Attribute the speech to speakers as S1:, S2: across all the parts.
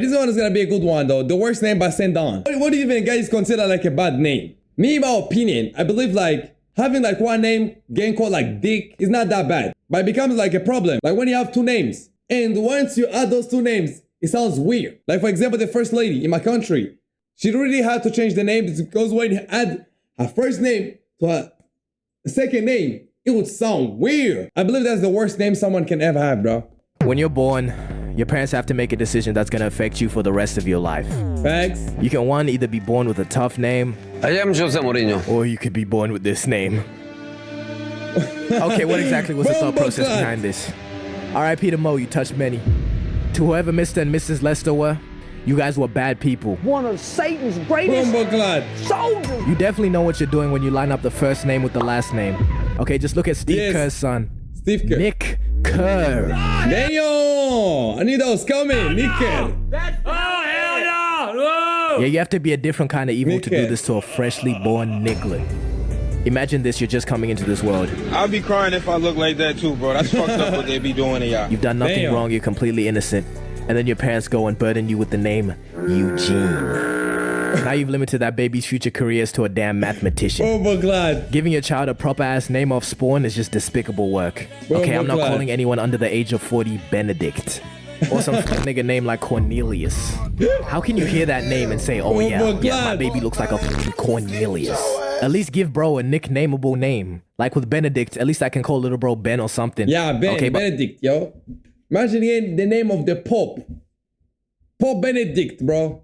S1: This one is gonna be a good one though. The worst name by Send On. What do you even guys consider like a bad name? Me, in my opinion, I believe like having like one name getting called like Dick is not that bad. But it becomes like a problem. Like when you have two names. And once you add those two names, it sounds weird. Like for example, the first lady in my country, she really had to change the name because when you add her first name to her second name, it would sound weird. I believe that's the worst name someone can ever have, bro.
S2: When you're born, your parents have to make a decision that's gonna affect you for the rest of your life.
S1: Facts.
S2: You can one, either be born with a tough name.
S3: I am Jose Mourinho.
S2: Or you could be born with this name. Okay, what exactly was the thought process behind this? R.I.P. to Mo, you touched many. To whoever Mr. and Mrs. Lester were, you guys were bad people.
S4: One of Satan's greatest soldiers.
S2: You definitely know what you're doing when you line up the first name with the last name. Okay, just look at Steve Kerr's son.
S1: Steve Kerr.
S2: Nick Kerr.
S1: Damn! I knew that was coming. Nick Kerr.
S4: Oh, hell no! Whoa.
S2: Yeah, you have to be a different kind of evil to do this to a freshly born Nicklet. Imagine this, you're just coming into this world.
S5: I'll be crying if I look like that too, bro. That's fucked up what they be doing to y'all.
S2: You've done nothing wrong, you're completely innocent. And then your parents go and burden you with the name Eugene. Now you've limited that baby's future careers to a damn mathematician.
S1: Oh my God.
S2: Giving your child a proper ass name off spawn is just despicable work. Okay, I'm not calling anyone under the age of 40 Benedict. Or some nigga name like Cornelius. How can you hear that name and say, oh yeah, my baby looks like a fucking Cornelius? At least give bro a nicknameable name. Like with Benedict, at least I can call little bro Ben or something.
S1: Yeah, Ben, okay, Benedict, yo. Imagine again the name of the Pope. Pope Benedict, bro.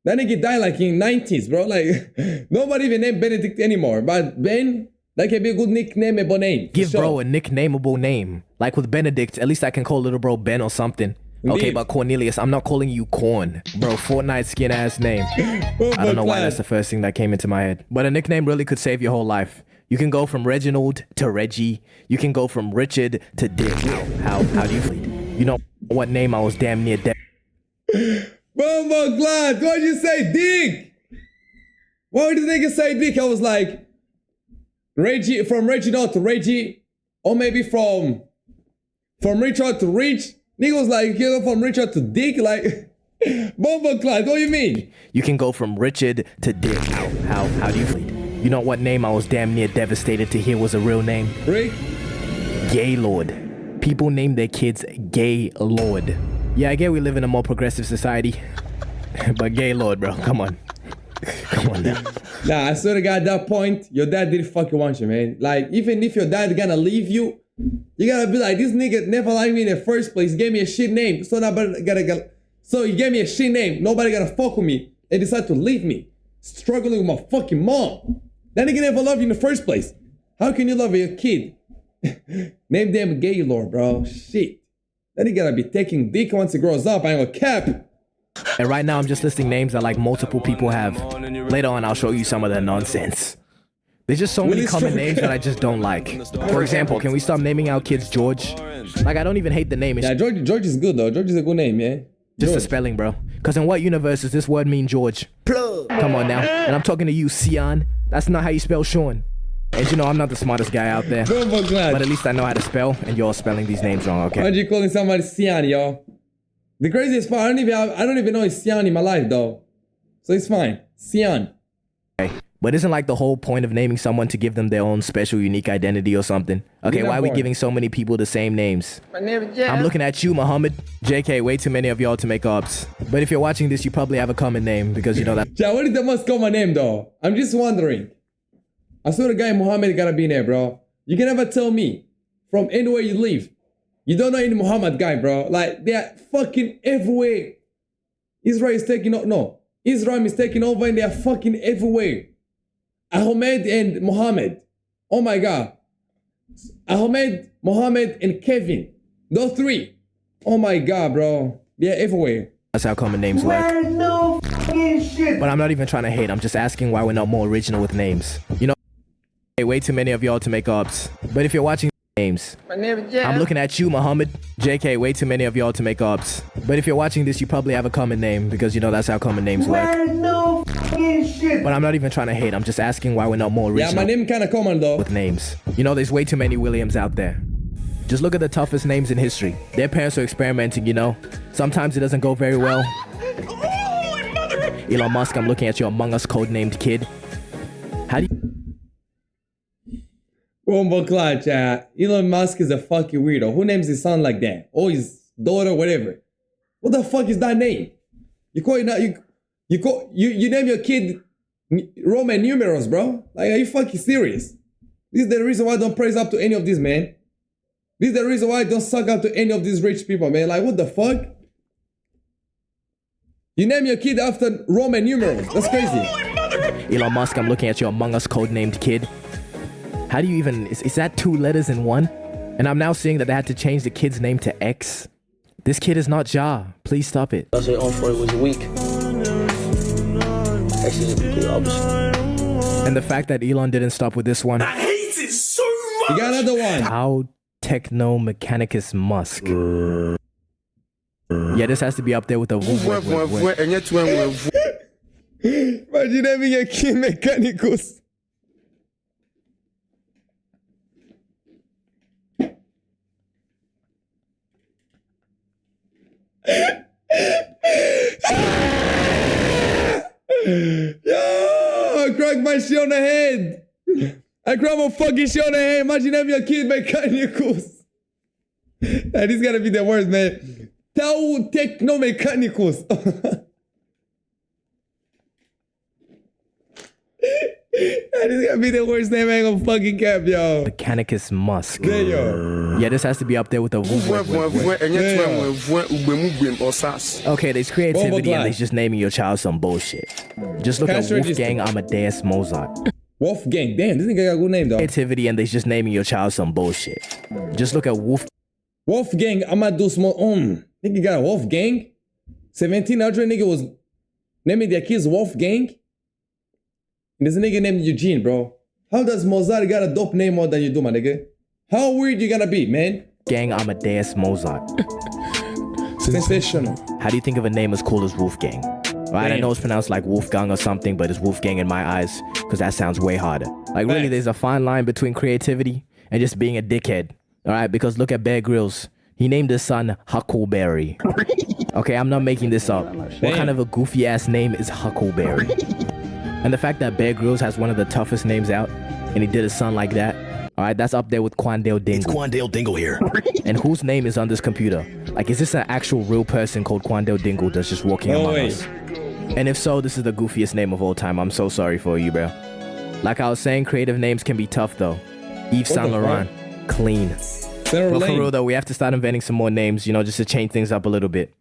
S1: That nigga died like in 90s, bro. Like, nobody even named Benedict anymore. But Ben, that can be a good nicknameable name.
S2: Give bro a nicknameable name. Like with Benedict, at least I can call little bro Ben or something. Okay, but Cornelius, I'm not calling you Corn. Bro, Fortnite skin ass name. I don't know why that's the first thing that came into my head. But a nickname really could save your whole life. You can go from Reginald to Reggie. You can go from Richard to Dick. How do you feel? You know what name I was damn near dead.
S1: Oh my God, why'd you say Dick? Why would the nigga say Dick? I was like, Reggie, from Reginald to Reggie. Or maybe from Richard to Rich. Nigga was like, you go from Richard to Dick, like, Bomba Clyde, what do you mean?
S2: You can go from Richard to Dick. How do you feel? You know what name I was damn near devastated to hear was a real name?
S1: Rick?
S2: Gaylord. People name their kids Gaylord. Yeah, I get we live in a more progressive society. But Gaylord, bro, come on. Come on now.
S1: Nah, I swear to God, at that point, your dad didn't fucking want you, man. Like, even if your dad gonna leave you, you gotta be like, this nigga never liked me in the first place. He gave me a shit name. So he gave me a shit name. Nobody gonna fuck with me. They decided to leave me. Struggling with my fucking mom. That nigga never loved you in the first place. How can you love your kid? Name them Gaylord, bro. Shit. That nigga gotta be taking dick once he grows up. I ain't gonna cap.
S2: And right now I'm just listing names that like multiple people have. Later on I'll show you some of the nonsense. There's just so many common names that I just don't like. For example, can we stop naming our kids George? Like, I don't even hate the name.
S1: Yeah, George is good though. George is a good name, yeah.
S2: Just the spelling, bro. Because in what universe does this word mean George? Come on now. And I'm talking to you, Sion. That's not how you spell Sean. And you know, I'm not the smartest guy out there. But at least I know how to spell, and you're spelling these names wrong, okay?
S1: Why'd you calling somebody Sion, yo? The craziest part, I don't even know it's Sion in my life though. So it's fine. Sion.
S2: Okay. But isn't like the whole point of naming someone to give them their own special, unique identity or something? Okay, why are we giving so many people the same names?
S4: My name is Gael.
S2: I'm looking at you, Muhammad. JK, way too many of y'all to make ups. But if you're watching this, you probably have a common name because you know that.
S1: Yeah, what is the most common name though? I'm just wondering. I saw the guy Muhammad gotta be in there, bro. You can never tell me from anywhere you live. You don't know any Muhammad guy, bro. Like, they're fucking everywhere. Israel is taking over. No. Israel is taking over and they're fucking everywhere. Ahmed and Muhammad. Oh my God. Ahmed, Muhammad, and Kevin. Those three. Oh my God, bro. They're everywhere.
S2: That's how common names work.
S4: No fucking shit.
S2: But I'm not even trying to hate. I'm just asking why we're not more original with names. You know, way too many of y'all to make ups. But if you're watching names,
S4: My name is Gael.
S2: I'm looking at you, Muhammad. JK, way too many of y'all to make ups. But if you're watching this, you probably have a common name because you know that's how common names work.
S4: No fucking shit.
S2: But I'm not even trying to hate. I'm just asking why we're not more original.
S1: Yeah, my name kind of common though.
S2: With names. You know, there's way too many Williams out there. Just look at the toughest names in history. Their parents are experimenting, you know. Sometimes it doesn't go very well. Elon Musk, I'm looking at your Among Us codenamed kid. How do you...
S1: Bomba clutch, Elon Musk is a fucking weirdo. Who names his son like that? Or his daughter, whatever. What the fuck is that name? You call it now, you name your kid Roman numerals, bro. Like, are you fucking serious? This is the reason why I don't praise up to any of these, man. This is the reason why I don't suck up to any of these rich people, man. Like, what the fuck? You name your kid after Roman numerals. That's crazy.
S2: Elon Musk, I'm looking at your Among Us codenamed kid. How do you even... Is that 2 letters in one? And I'm now seeing that they had to change the kid's name to X. This kid is not Ja. Please stop it.
S3: I say on for it was weak. X is a complete opposite.
S2: And the fact that Elon didn't stop with this one.
S4: I hate it so much.
S1: You got another one.
S2: How Techno Mechanicus Musk. Yeah, this has to be up there with the
S1: Imagine having a kid Mechanicus. Yo, I cracked my shit on the head. I cracked my fucking shit on the head. Imagine having a kid Mechanicus. That is gonna be the worst, man. Tau Techno Mechanicus. That is gonna be the worst name I ain't gonna fucking cap, yo.
S2: Mechanicus Musk.
S1: There yo.
S2: Yeah, this has to be up there with the Okay, there's creativity and there's just naming your child some bullshit. Just look at Wolfgang Amadeus Mozart.
S1: Wolfgang, damn, this nigga got a good name though.
S2: Creativity and there's just naming your child some bullshit. Just look at
S1: Wolfgang Amadeus Mozart. Nigga got a Wolfgang? 1700 nigga was naming their kids Wolfgang? And there's a nigga named Eugene, bro. How does Mozart got a dope name more than you do, my nigga? How weird you gonna be, man?
S2: Wolfgang Amadeus Mozart.
S1: Sensational.
S2: How do you think of a name as cool as Wolfgang? Right, I know it's pronounced like Wolfgang or something, but it's Wolfgang in my eyes because that sounds way harder. Like really, there's a fine line between creativity and just being a dickhead. All right, because look at Bear Grylls. He named his son Huckleberry. Okay, I'm not making this up. What kind of a goofy ass name is Huckleberry? And the fact that Bear Grylls has one of the toughest names out, and he did his son like that, all right, that's up there with Quandale Dingle.
S6: It's Quandale Dingle here.
S2: And whose name is on this computer? Like, is this an actual real person called Quandale Dingle that's just walking among us? And if so, this is the goofiest name of all time. I'm so sorry for you, bro. Like I was saying, creative names can be tough, though. Yves Saint Laurent, clean. But for real, though, we have to start inventing some more names, you know, just to change things up a little bit.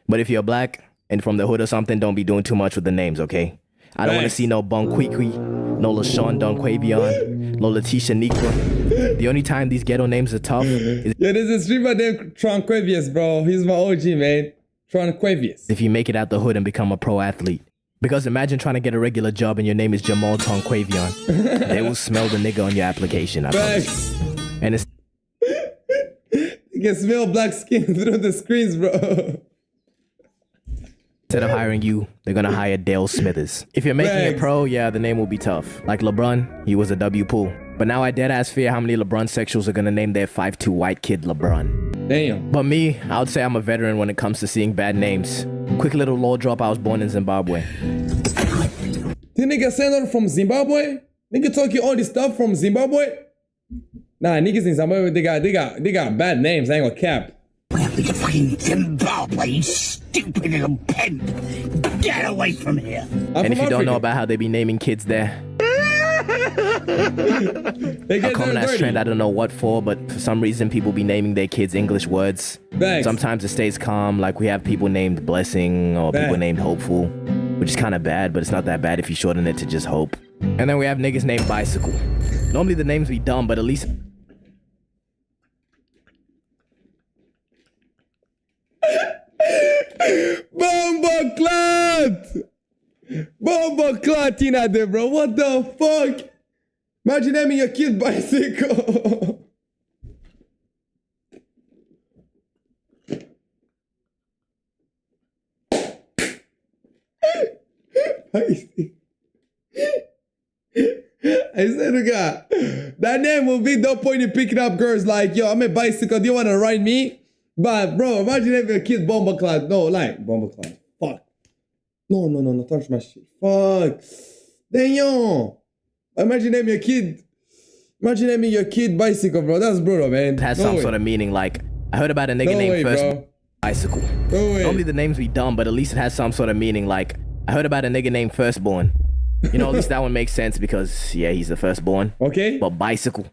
S2: But if you're black and from the hood or something, don't be doing too much with the names, okay? I don't want to see no Bonquiqui, no LaShawn Donquavion, no Letitia Nikwa. The only time these ghetto names are tough is...
S1: Yeah, there's a streamer named Tronquavius, bro. He's my OG, man. Tronquavius.
S2: If you make it out the hood and become a pro athlete. Because imagine trying to get a regular job and your name is Jamal Tonquavion. They will smell the nigga on your application, I promise. And it's...
S1: You can smell black skin through the screens, bro.
S2: Instead of hiring you, they're gonna hire Dale Smithers. If you're making it pro, yeah, the name will be tough. Like LeBron, he was a W pool. But now I deadass fear how many LeBron sexuals are gonna name their 5'2" white kid LeBron.
S1: Damn.
S2: But me, I would say I'm a veteran when it comes to seeing bad names. Quick little law drop, I was born in Zimbabwe.
S1: The nigga senator from Zimbabwe? Nigga talking all this stuff from Zimbabwe? Nah, niggas in Zimbabwe, they got bad names, I ain't gonna cap.
S4: Fucking Zimbabwe, you stupid little pimp. Get away from here.
S2: And if you don't know about how they be naming kids there, a common ass trend, I don't know what for, but for some reason people be naming their kids English words. Sometimes it stays calm, like we have people named Blessing or people named Hopeful, which is kind of bad, but it's not that bad if you shorten it to just Hope. And then we have niggas named Bicycle. Normally the names be dumb, but at least...
S1: Bomba clot! Bomba clot in there, bro. What the fuck? Imagine naming your kid Bicycle. I said, That name will be no point in picking up girls like, yo, I'm a bicycle. Do you want to ride me? But, bro, imagine having a kid Bombaclad. No, like, Bombaclad. Fuck. No, touch my shit. Fuck. Damn. Imagine naming your kid bicycle, bro. That's brutal, man.
S2: It has some sort of meaning. Like, I heard about a nigga named First Bicycle. Normally the names be dumb, but at least it has some sort of meaning. Like, I heard about a nigga named Firstborn. You know, at least that one makes sense because, yeah, he's the firstborn.
S1: Okay.
S2: But Bicycle.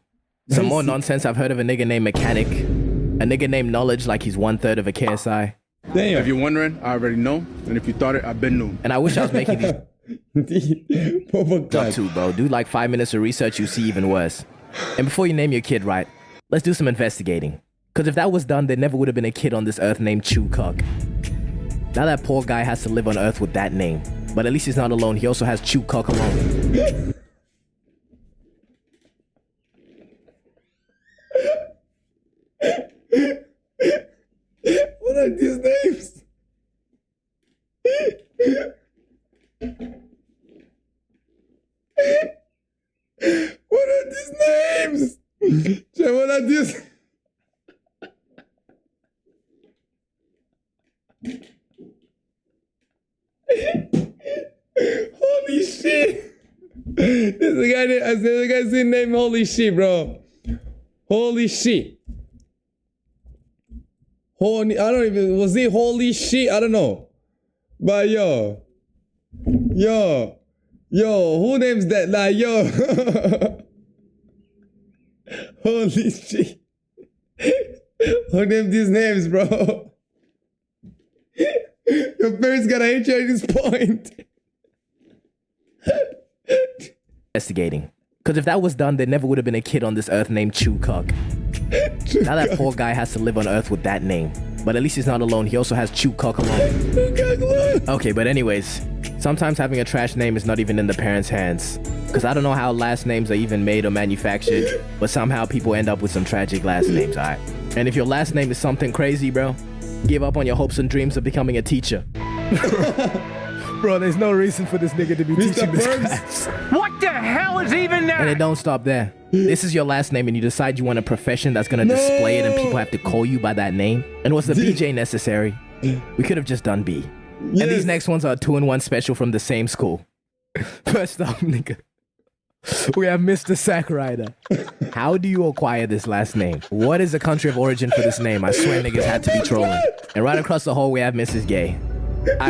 S2: Some more nonsense. I've heard of a nigga named Mechanic. A nigga named Knowledge, like he's 1/3 of a KSI.
S1: Damn.
S6: If you're wondering, I already know. And if you thought it, I've been knew.
S2: And I wish I was making these up
S1: Bombaclad.
S2: too, bro. Do like 5 minutes of research, you see even worse. And before you name your kid right, let's do some investigating. Because if that was done, there never would have been a kid on this earth named Chewcock. Now that poor guy has to live on earth with that name. But at least he's not alone. He also has Chewcock alone.
S1: What are these names? What are these names? What are these? Holy shit! There's a guy's name. Holy shit, bro. Holy shit. Holy, I don't even, was it holy shit? I don't know. But yo, who names that? Like, yo. Holy shit. Who named these names, bro? Your parents gotta hate you at this point.
S2: Investigating. Because if that was done, there never would have been a kid on this earth named Chewcock. Now that poor guy has to live on earth with that name. But at least he's not alone. He also has Chewcock alone. Okay, but anyways, sometimes having a trash name is not even in the parents' hands. Because I don't know how last names are even made or manufactured, but somehow people end up with some tragic last names, alright? And if your last name is something crazy, bro, give up on your hopes and dreams of becoming a teacher. Bro, there's no reason for this nigga to be teaching this class.
S4: What the hell is even that?
S2: And it don't stop there. This is your last name and you decide you want a profession that's gonna display it and people have to call you by that name. And was the BJ necessary? We could have just done B. Yes. And these next ones are a 2-in-1 special from the same school. First off, nigga, we have Mr. Sack Rider. How do you acquire this last name? What is the country of origin for this name? I swear niggas had to be trolling. And right across the hall we have Mrs. Gay.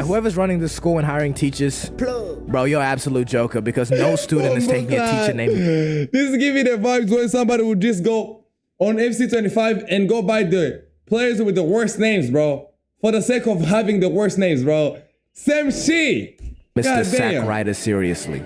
S2: Whoever's running the school and hiring teachers, bro, you're an absolute joker because no student is taking a teacher name.
S1: This is giving the vibes when somebody would just go on FC25 and go by the players with the worst names, bro. For the sake of having the worst names, bro. Same shit.
S2: Mr. Sack Rider, seriously.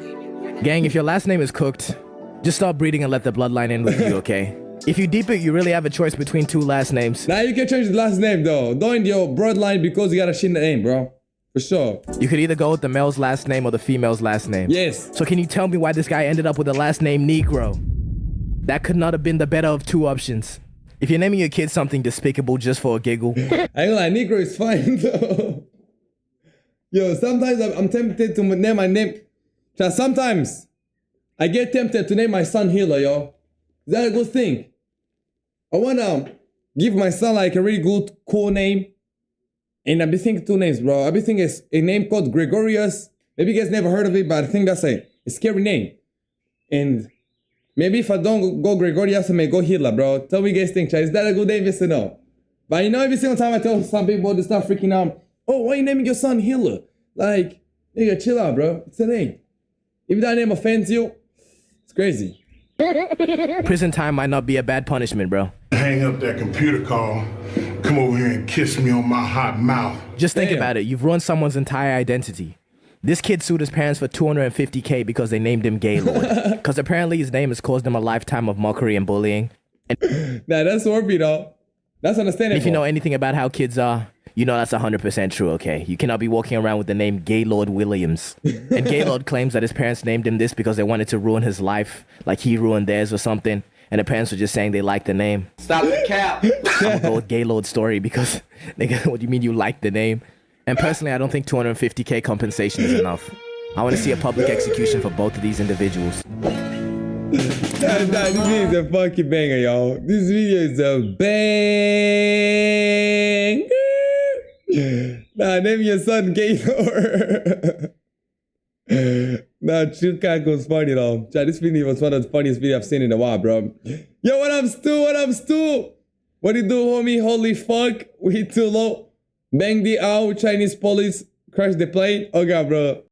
S2: Gang, if your last name is cooked, just stop breeding and let the bloodline in with you, okay? If you deep it, you really have a choice between 2 last names.
S1: Now you can change the last name though. Don't in your bloodline because you got a shit name, bro. For sure.
S2: You could either go with the male's last name or the female's last name.
S1: Yes.
S2: So can you tell me why this guy ended up with the last name Negro? That could not have been the better of 2 options. If you're naming your kid something despicable just for a giggle.
S1: I ain't gonna lie, Negro is fine though. Yo, sometimes I'm tempted to name my name. Sometimes I get tempted to name my son Hilo, yo. Is that a good thing? I wanna give my son like a really good, cool name. And I've been thinking 2 names, bro. I've been thinking it's a name called Gregorius. Maybe you guys never heard of it, but I think that's a scary name. And maybe if I don't go Gregorius, I may go Hitler, bro. Tell me you guys think, is that a good name? Yes or no? But you know, every single time I tell some people, they start freaking out. Oh, why are you naming your son Hitler? Like, nigga, chill out, bro. It's a name. If that name offends you, it's crazy.
S2: Prison time might not be a bad punishment, bro.
S7: Hang up that computer call. Come over here and kiss me on my hot mouth.
S2: Just think about it. You've ruined someone's entire identity. This kid sued his parents for $250K because they named him Gaylord. Because apparently his name has caused him a lifetime of mockery and bullying.
S1: Nah, that's worth it, though. That's understandable.
S2: If you know anything about how kids are, you know that's 100% true, okay? You cannot be walking around with the name Gaylord Williams. And Gaylord claims that his parents named him this because they wanted to ruin his life, like he ruined theirs or something. And the parents were just saying they liked the name.
S5: Stop the cap.
S2: I'm gonna go with Gaylord's story because, nigga, what do you mean you like the name? And personally, I don't think $250K compensation is enough. I want to see a public execution for both of these individuals.
S1: Nah, this video is a fucking banger, y'all. This video is a bang. Nah, name your son Gael. Nah, Chilka goes funny though. Chad, this video was one of the funniest videos I've seen in a while, bro. Yo, what up, Stu? What up, Stu? What do you do, homie? Holy fuck. We hit too low. Bang the out. Chinese police crash the plane. Oh, God, bro.